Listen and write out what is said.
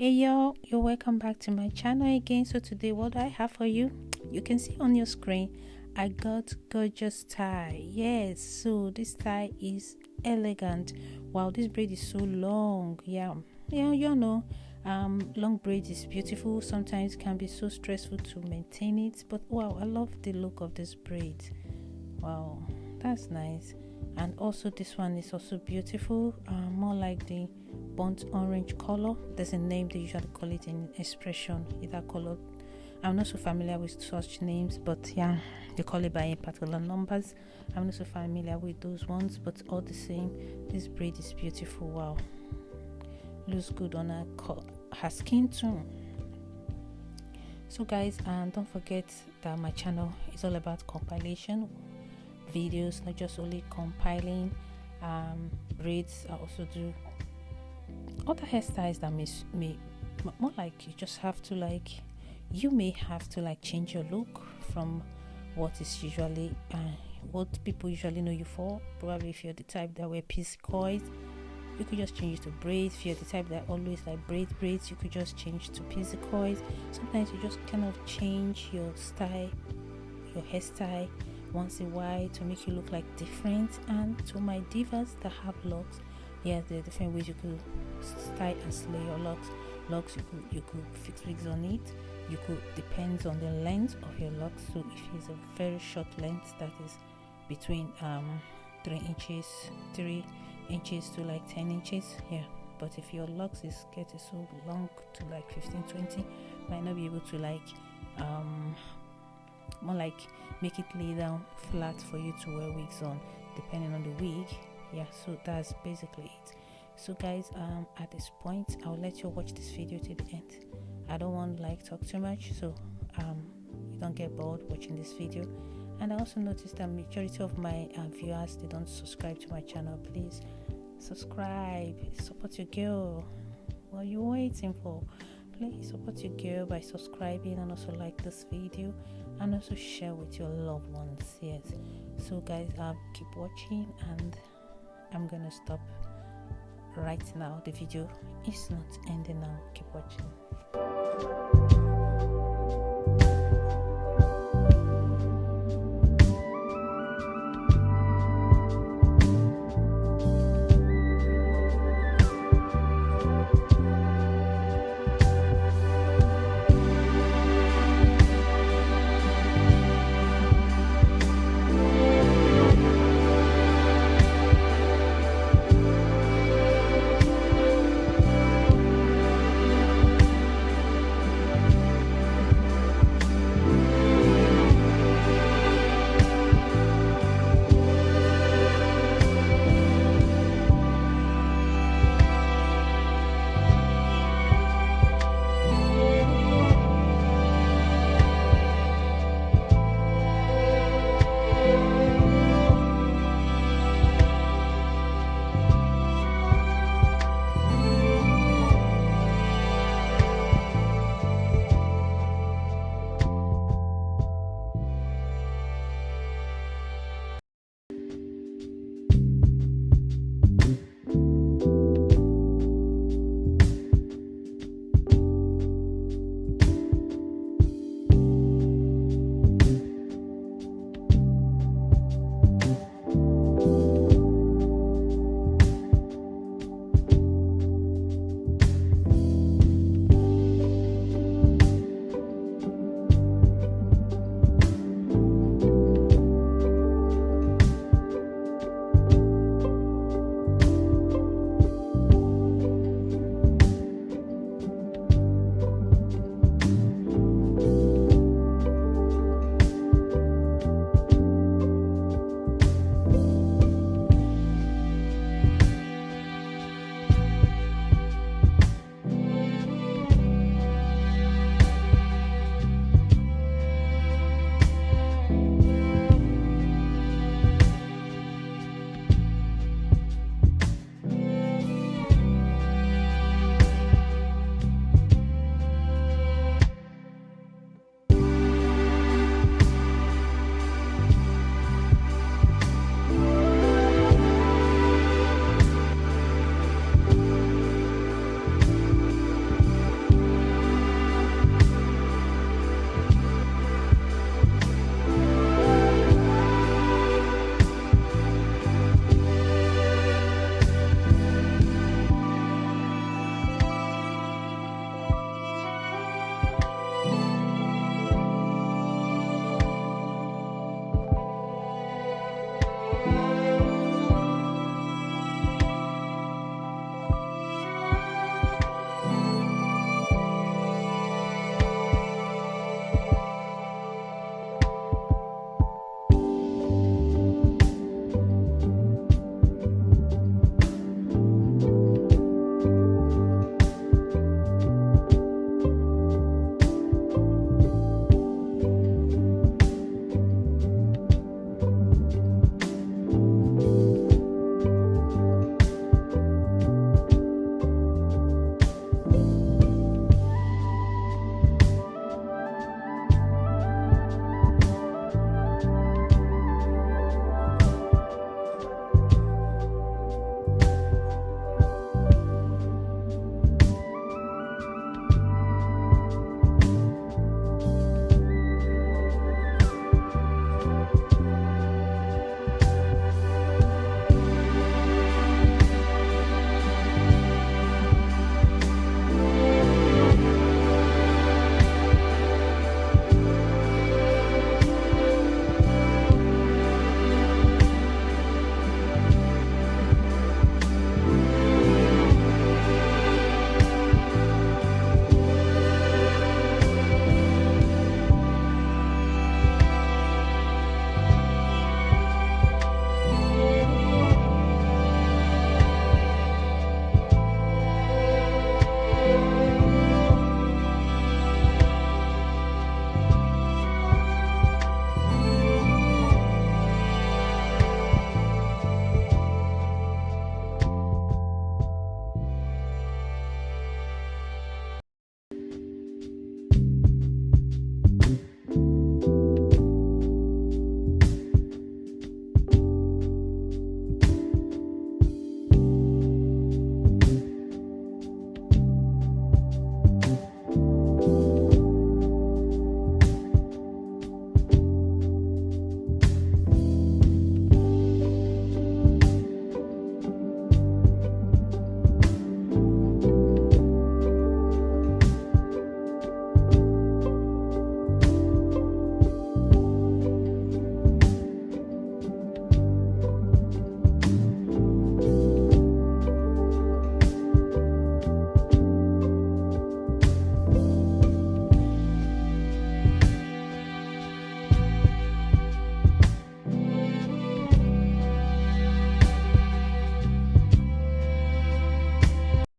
Hey y'all, you're welcome back to my channel again. So today what do I have for you? You can see on your screen I got gorgeous tie. Yes, so this tie is elegant. Wow, this braid is so long. Yeah, you know, long braid is beautiful. Sometimes it can be so stressful to maintain it, but wow, I love the look of this braid. Wow, that's nice. And also this one is also beautiful, more like the burnt orange color. There's a name they usually call it in expression, either color. I'm not so familiar with such names, but yeah, they call it by particular numbers. I'm not so familiar with those ones, but all the same, this braid is beautiful. Wow, looks good on her skin too. So guys, and don't forget that my channel is all about compilation videos, not just only compiling braids. I also do other hairstyles that may more like you may have to change your look from what is usually what people usually know you for. Probably if you're the type that wear piece coils, you could just change it to braids. If you're the type that always like braids, you could just change to piece coils. Sometimes you just kind of change your style, your hairstyle once in a while to make you look like different. And to my divas that have locks, yes, there are different ways you could style and slay your locks. You could fix wigs on it. You could, depends on the length of your locks. So if it's a very short length, that is between 3 inches to 10 inches, yeah. But if your locks is getting so long to 15-20, might not be able to more like make it lay down flat for you to wear wigs on, depending on the wig. Yeah, so that's basically it. So guys, at this point I'll let you watch this video till the end. I don't want to talk too much, so you don't get bored watching this video. And I also noticed that majority of my viewers, they don't subscribe to my channel. Please subscribe, support your girl. What are you waiting for? Please support your girl by subscribing, and also like this video, and also share with your loved ones. Yes, so guys, keep watching, and I'm gonna stop right now. The video is not ending now.